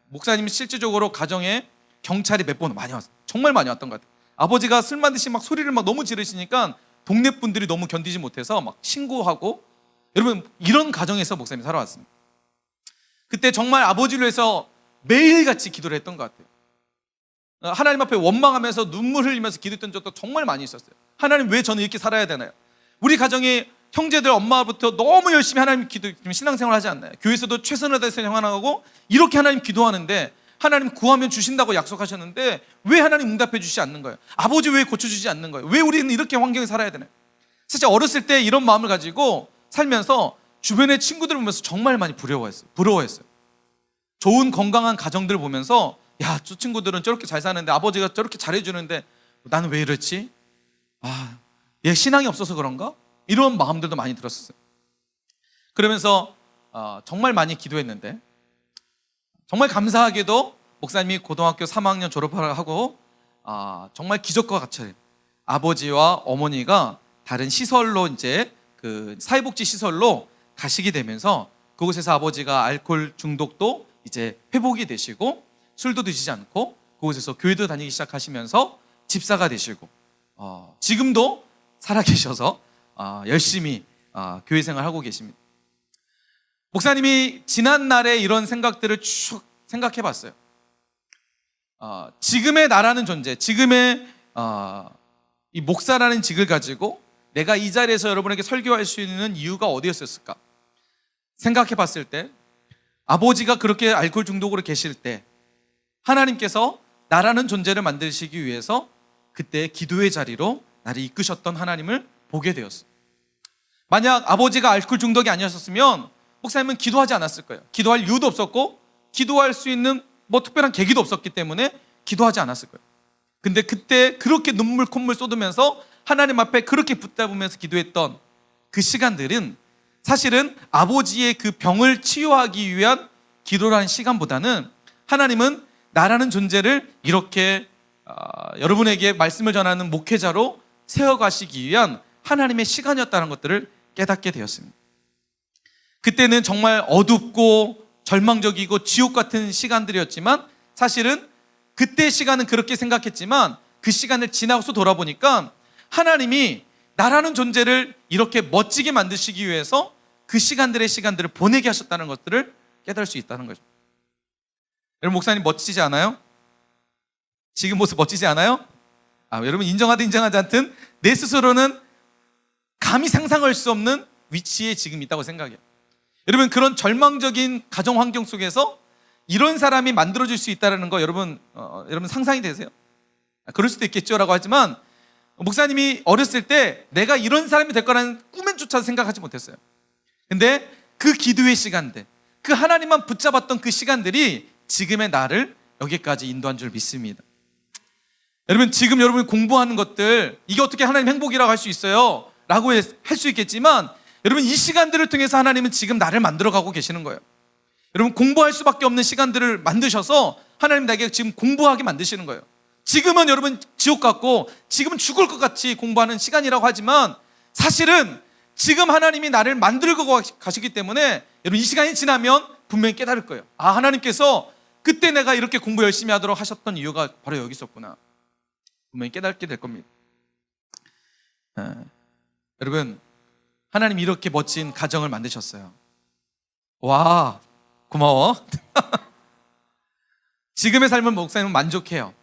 목사님이 실질적으로 가정에 경찰이 몇 번 많이 왔어요. 정말 많이 왔던 것 같아요. 아버지가 술 마시시 소리를 너무 지르시니까 동네 분들이 너무 견디지 못해서 신고하고, 여러분 이런 가정에서 목사님이 살아왔습니다. 그때 정말 아버지를 위해서 매일같이 기도를 했던 것 같아요. 하나님 앞에 원망하면서 눈물 흘리면서 기도했던 적도 정말 많이 있었어요. 하나님, 왜 저는 이렇게 살아야 되나요? 우리 가정에 형제들 엄마부터 너무 열심히 하나님 신앙생활 하지 않나요? 교회에서도 최선을 다해서 생활하고 이렇게 하나님 기도하는데, 하나님 구하면 주신다고 약속하셨는데 왜 하나님 응답해 주시지 않는 거예요? 아버지 왜 고쳐주지 않는 거예요? 왜 우리는 이렇게 환경에 살아야 되나요? 사실 어렸을 때 이런 마음을 가지고 살면서 주변의 친구들을 보면서 정말 많이 부러워했어요. 좋은 건강한 가정들을 보면서, 야, 저 친구들은 저렇게 잘 사는데, 아버지가 저렇게 잘해주는데 나는 왜 이렇지? 얘 신앙이 없어서 그런가? 이런 마음들도 많이 들었어요. 그러면서 정말 많이 기도했는데, 정말 감사하게도 목사님이 고등학교 3학년 졸업을 하고 정말 기적과 같이 아버지와 어머니가 다른 시설로, 이제 그 사회복지 시설로 가시게 되면서, 그곳에서 아버지가 알코올 중독도 이제 회복이 되시고 술도 드시지 않고 그곳에서 교회도 다니기 시작하시면서 집사가 되시고, 지금도 살아계셔서 열심히 교회 생활하고 계십니다. 목사님이 지난날에 이런 생각들을 쭉 생각해 봤어요. 지금의 나라는 존재, 지금의 이 목사라는 직을 가지고 내가 이 자리에서 여러분에게 설교할 수 있는 이유가 어디였을까? 생각해 봤을 때, 아버지가 그렇게 알코올 중독으로 계실 때 하나님께서 나라는 존재를 만드시기 위해서 그때 기도의 자리로 나를 이끄셨던 하나님을 보게 되었어요. 만약 아버지가 알코올 중독이 아니었으면 목사님은 기도하지 않았을 거예요. 기도할 이유도 없었고 기도할 수 있는 특별한 계기도 없었기 때문에 기도하지 않았을 거예요. 근데 그때 그렇게 눈물 콧물 쏟으면서 하나님 앞에 그렇게 붙잡으면서 기도했던 그 시간들은 사실은 아버지의 그 병을 치유하기 위한 기도라는 시간보다는, 하나님은 나라는 존재를 이렇게 여러분에게 말씀을 전하는 목회자로 세워가시기 위한 하나님의 시간이었다는 것들을 깨닫게 되었습니다. 그때는 정말 어둡고 절망적이고 지옥 같은 시간들이었지만, 사실은 그때 시간은 그렇게 생각했지만 그 시간을 지나서 돌아보니까 하나님이 나라는 존재를 이렇게 멋지게 만드시기 위해서 그 시간들을 보내게 하셨다는 것들을 깨달을 수 있다는 거죠. 여러분, 목사님 멋지지 않아요? 지금 모습 멋지지 않아요? 여러분 인정하든 인정하지 않든 내 스스로는 감히 상상할 수 없는 위치에 지금 있다고 생각해요. 여러분, 그런 절망적인 가정 환경 속에서 이런 사람이 만들어질 수 있다는 거 여러분 상상이 되세요? 그럴 수도 있겠죠라고 하지만, 목사님이 어렸을 때 내가 이런 사람이 될 거라는 꿈엔조차 생각하지 못했어요. 근데 그 기도의 시간들, 그 하나님만 붙잡았던 그 시간들이 지금의 나를 여기까지 인도한 줄 믿습니다. 여러분, 지금 여러분이 공부하는 것들, 이게 어떻게 하나님 행복이라고 할 수 있어요? 라고 할 수 있겠지만 여러분, 이 시간들을 통해서 하나님은 지금 나를 만들어가고 계시는 거예요. 여러분, 공부할 수밖에 없는 시간들을 만드셔서 하나님 나에게 지금 공부하게 만드시는 거예요. 지금은 여러분 지옥 같고 지금은 죽을 것 같이 공부하는 시간이라고 하지만 사실은 지금 하나님이 나를 만들고 가시기 때문에 여러분, 이 시간이 지나면 분명히 깨달을 거예요. 아, 하나님께서 그때 내가 이렇게 공부 열심히 하도록 하셨던 이유가 바로 여기 있었구나. 분명히 깨닫게 될 겁니다. 여러분, 하나님 이렇게 멋진 가정을 만드셨어요. 와, 고마워. 지금의 삶은 목사님은 만족해요.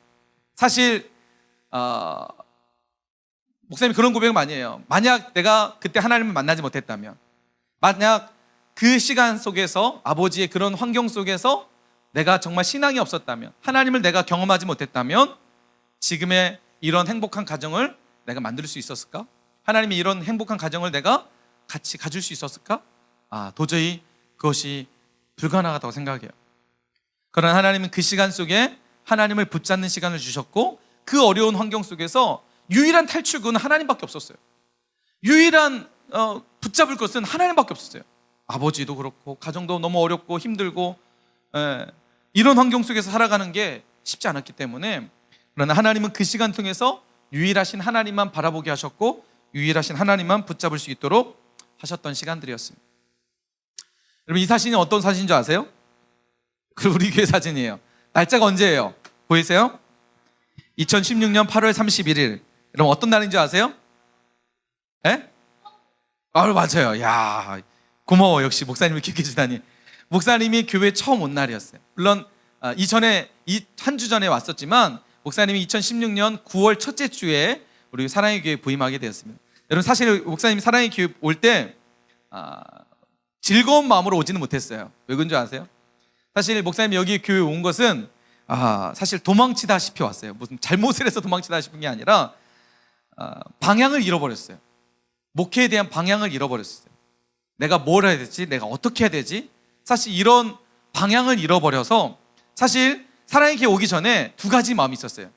사실 목사님이 그런 고백을 많이 해요. 만약 내가 그때 하나님을 만나지 못했다면, 만약 그 시간 속에서, 아버지의 그런 환경 속에서 내가 정말 신앙이 없었다면, 하나님을 내가 경험하지 못했다면 지금의 이런 행복한 가정을 내가 만들 수 있었을까? 하나님이 이런 행복한 가정을 내가 같이 가질 수 있었을까? 도저히 그것이 불가능하다고 생각해요. 그러나 하나님은 그 시간 속에 하나님을 붙잡는 시간을 주셨고, 그 어려운 환경 속에서 유일한 탈출구는 하나님밖에 없었어요. 유일한 붙잡을 것은 하나님밖에 없었어요. 아버지도 그렇고 가정도 너무 어렵고 힘들고 이런 환경 속에서 살아가는 게 쉽지 않았기 때문에, 그러나 하나님은 그 시간 통해서 유일하신 하나님만 바라보게 하셨고 유일하신 하나님만 붙잡을 수 있도록 하셨던 시간들이었습니다. 여러분, 이 사진이 어떤 사진인 줄 아세요? 그리고 우리 교회 사진이에요. 날짜가 언제예요? 보이세요? 2016년 8월 31일. 여러분, 어떤 날인 줄 아세요? 예? 맞아요. 야, 고마워. 역시 목사님을 기억해 주다니. 목사님이 교회에 처음 온 날이었어요. 물론 이전에 한 주 전에 왔었지만 목사님이 2016년 9월 첫째 주에 우리 사랑의 교회에 부임하게 되었습니다. 여러분, 사실 목사님이 사랑의 교회 올 때 즐거운 마음으로 오지는 못했어요. 왜 그런 줄 아세요? 사실 목사님이 여기 교회에 온 것은 사실 도망치다시피 왔어요. 무슨 잘못을 해서 도망치다 싶은 게 아니라 방향을 잃어버렸어요. 목회에 대한 방향을 잃어버렸어요. 내가 뭘 해야 되지? 내가 어떻게 해야 되지? 사실 이런 방향을 잃어버려서, 사실 사랑의 교회 오기 전에 두 가지 마음이 있었어요.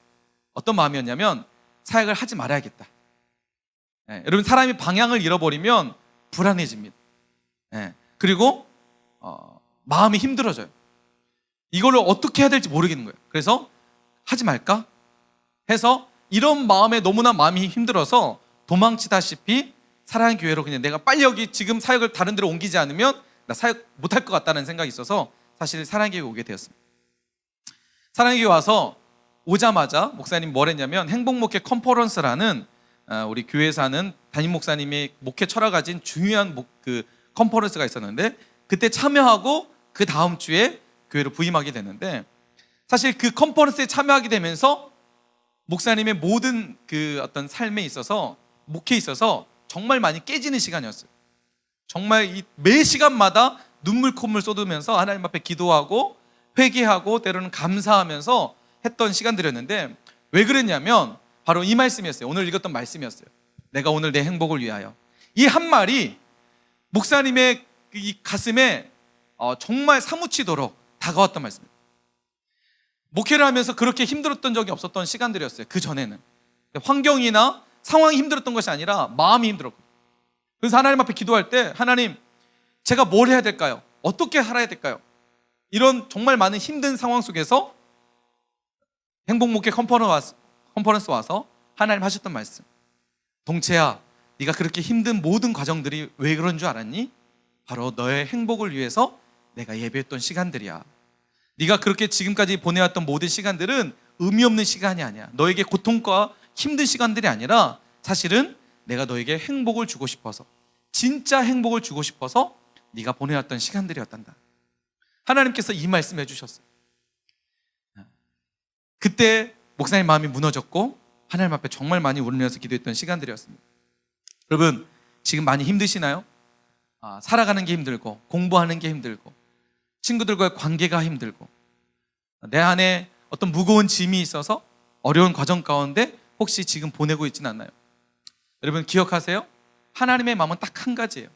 어떤 마음이었냐면, 사역을 하지 말아야겠다. 여러분, 사람이 방향을 잃어버리면 불안해집니다. 그리고 마음이 힘들어져요. 이걸로 어떻게 해야 될지 모르겠는 거예요. 그래서 하지 말까 해서 이런 마음에 너무나 마음이 힘들어서 도망치다시피 사랑의 교회로 그냥 내가 빨리 여기 지금 사역을 다른 데로 옮기지 않으면 나 사역 못할 것 같다는 생각이 있어서 사실 사랑의 교회에 오게 되었습니다. 사랑의 교회 와서 오자마자 목사님 뭘 했냐면, 행복목회 컨퍼런스라는 우리 교회에서 하는 담임 목사님의 목회 철학 가진 중요한 그 컨퍼런스가 있었는데, 그때 참여하고 그 다음 주에 교회로 부임하게 됐는데, 사실 그 컨퍼런스에 참여하게 되면서 목사님의 모든 그 어떤 삶에 있어서, 목회에 있어서 정말 많이 깨지는 시간이었어요. 정말 매 시간마다 눈물 콧물 쏟으면서 하나님 앞에 기도하고 회개하고 때로는 감사하면서 했던 시간들이었는데, 왜 그랬냐면 바로 이 말씀이었어요. 오늘 읽었던 말씀이었어요. 내가 오늘 내 행복을 위하여. 이 한 말이 목사님의 이 가슴에 정말 사무치도록 다가왔던 말씀입니다. 목회를 하면서 그렇게 힘들었던 적이 없었던 시간들이었어요. 그 전에는 환경이나 상황이 힘들었던 것이 아니라 마음이 힘들었거든요. 그래서 하나님 앞에 기도할 때, 하나님, 제가 뭘 해야 될까요? 어떻게 살아야 될까요? 이런 정말 많은 힘든 상황 속에서 행복목회 컨퍼런스 와서 하나님 하셨던 말씀, 동채야, 네가 그렇게 힘든 모든 과정들이 왜 그런 줄 알았니? 바로 너의 행복을 위해서 내가 예배했던 시간들이야. 네가 그렇게 지금까지 보내왔던 모든 시간들은 의미 없는 시간이 아니야. 너에게 고통과 힘든 시간들이 아니라 사실은 내가 너에게 행복을 주고 싶어서, 진짜 행복을 주고 싶어서 네가 보내왔던 시간들이었단다. 하나님께서 이 말씀을 해주셨어요. 그때 목사님 마음이 무너졌고 하나님 앞에 정말 많이 울면서 기도했던 시간들이었습니다. 여러분, 지금 많이 힘드시나요? 살아가는 게 힘들고, 공부하는 게 힘들고, 친구들과의 관계가 힘들고, 내 안에 어떤 무거운 짐이 있어서 어려운 과정 가운데 혹시 지금 보내고 있지는 않나요? 여러분, 기억하세요? 하나님의 마음은 딱 한 가지예요.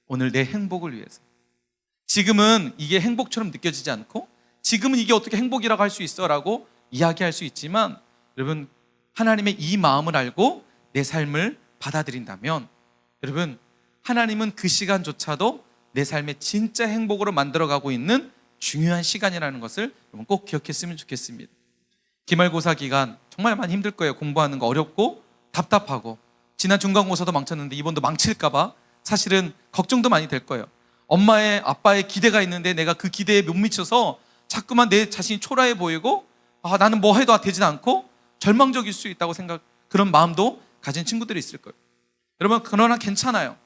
오늘 내 행복을 위해서. 지금은 이게 행복처럼 느껴지지 않고, 지금은 이게 어떻게 행복이라고 할 수 있어 라고 이야기할 수 있지만, 여러분, 하나님의 이 마음을 알고 내 삶을 받아들인다면 여러분, 하나님은 그 시간조차도 내 삶의 진짜 행복으로 만들어가고 있는 중요한 시간이라는 것을 여러분 꼭 기억했으면 좋겠습니다. 기말고사 기간 정말 많이 힘들 거예요. 공부하는 거 어렵고 답답하고, 지난 중간고사도 망쳤는데 이번도 망칠까 봐 사실은 걱정도 많이 될 거예요. 엄마의 아빠의 기대가 있는데 내가 그 기대에 못 미쳐서 자꾸만 내 자신이 초라해 보이고, 나는 뭐 해도 되진 않고 절망적일 수 있다고 그런 마음도 가진 친구들이 있을 거예요. 여러분, 그러나 괜찮아요.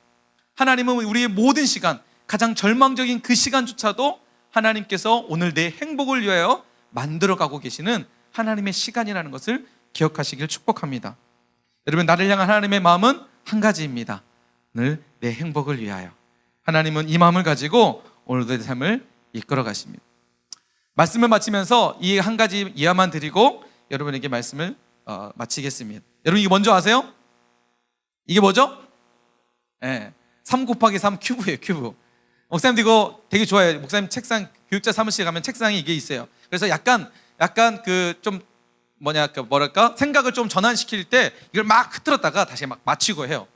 하나님은 우리의 모든 시간, 가장 절망적인 그 시간조차도 하나님께서 오늘 내 행복을 위하여 만들어가고 계시는 하나님의 시간이라는 것을 기억하시길 축복합니다. 여러분, 나를 향한 하나님의 마음은 한 가지입니다. 늘 내 행복을 위하여. 하나님은 이 마음을 가지고 오늘도 내 삶을 이끌어 가십니다. 말씀을 마치면서 이 한 가지 이야만 드리고 여러분에게 말씀을 마치겠습니다. 여러분, 이게 뭔지 아세요? 이게 뭐죠? 3 곱하기 3 큐브예요. 큐브. 목사님도 이거 되게 좋아해요. 목사님 책상, 교육자 사무실에 가면 책상에 이게 있어요. 그래서 약간 그 좀 뭐랄까 생각을 좀 전환시킬 때 이걸 막 흐트렀다가 다시 막 맞추고 해요.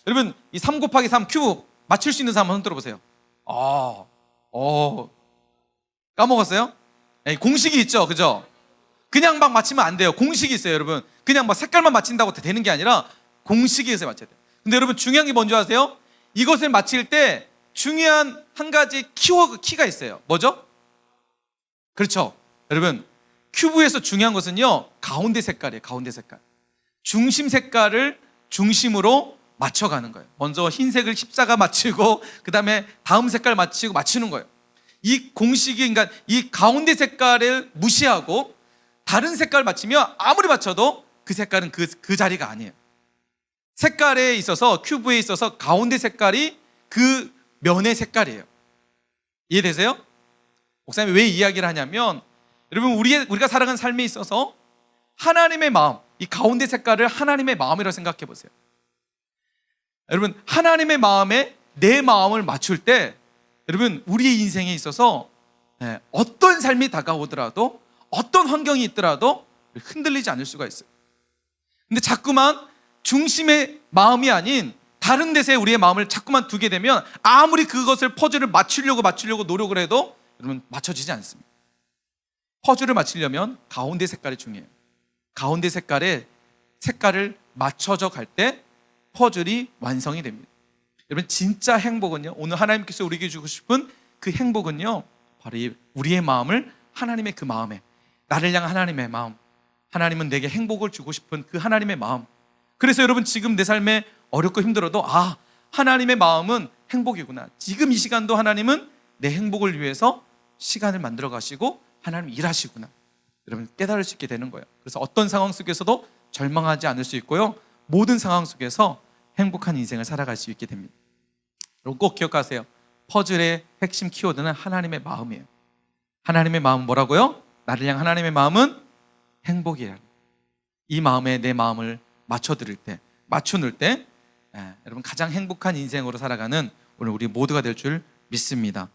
여러분, 이 3 곱하기 3 큐브 맞출 수 있는 사람 한번 흔들어 보세요. 까먹었어요? 공식이 있죠, 그죠? 그냥 막 맞히면 안 돼요. 공식이 있어요, 여러분. 그냥 막 색깔만 맞힌다고 되는 게 아니라 공식에 의해서 맞춰야 돼요. 근데 여러분, 중요한 게 뭔지 아세요? 이것을 맞힐 때 중요한 한 가지 키가 있어요. 뭐죠? 그렇죠. 여러분, 큐브에서 중요한 것은요, 가운데 색깔이에요. 가운데 색깔. 중심 색깔을 중심으로 맞춰가는 거예요. 먼저 흰색을 십자가 맞추고 그 다음에 다음 색깔 맞추는 거예요. 이 공식이, 그러니까 이 가운데 색깔을 무시하고 다른 색깔 맞추면 아무리 맞춰도 그 색깔은 그 자리가 아니에요. 색깔에 있어서, 큐브에 있어서 가운데 색깔이 그 면의 색깔이에요. 이해되세요? 목사님이 왜 이야기를 하냐면, 여러분, 우리가 살아가는 삶에 있어서 하나님의 마음, 이 가운데 색깔을 하나님의 마음이라고 생각해 보세요. 여러분, 하나님의 마음에 내 마음을 맞출 때, 여러분, 우리의 인생에 있어서 어떤 삶이 다가오더라도, 어떤 환경이 있더라도 흔들리지 않을 수가 있어요. 근데 자꾸만 중심의 마음이 아닌 다른 데서에 우리의 마음을 자꾸만 두게 되면 아무리 그것을 퍼즐을 맞추려고 노력을 해도 여러분, 맞춰지지 않습니다. 퍼즐을 맞추려면 가운데 색깔이 중요해요. 가운데 색깔을 맞춰져 갈 때 퍼즐이 완성이 됩니다. 여러분, 진짜 행복은요, 오늘 하나님께서 우리에게 주고 싶은 그 행복은요, 바로 우리의 마음을 하나님의 그 마음에, 나를 향한 하나님의 마음, 하나님은 내게 행복을 주고 싶은 그 하나님의 마음. 그래서 여러분, 지금 내 삶에 어렵고 힘들어도 하나님의 마음은 행복이구나. 지금 이 시간도 하나님은 내 행복을 위해서 시간을 만들어 가시고 하나님 일하시구나. 여러분, 깨달을 수 있게 되는 거예요. 그래서 어떤 상황 속에서도 절망하지 않을 수 있고요, 모든 상황 속에서 행복한 인생을 살아갈 수 있게 됩니다. 여러분, 꼭 기억하세요. 퍼즐의 핵심 키워드는 하나님의 마음이에요. 하나님의 마음은 뭐라고요? 나를 향한 하나님의 마음은 행복이에요. 이 마음에 내 마음을 맞춰 놓을 때 여러분, 가장 행복한 인생으로 살아가는 오늘 우리 모두가 될 줄 믿습니다.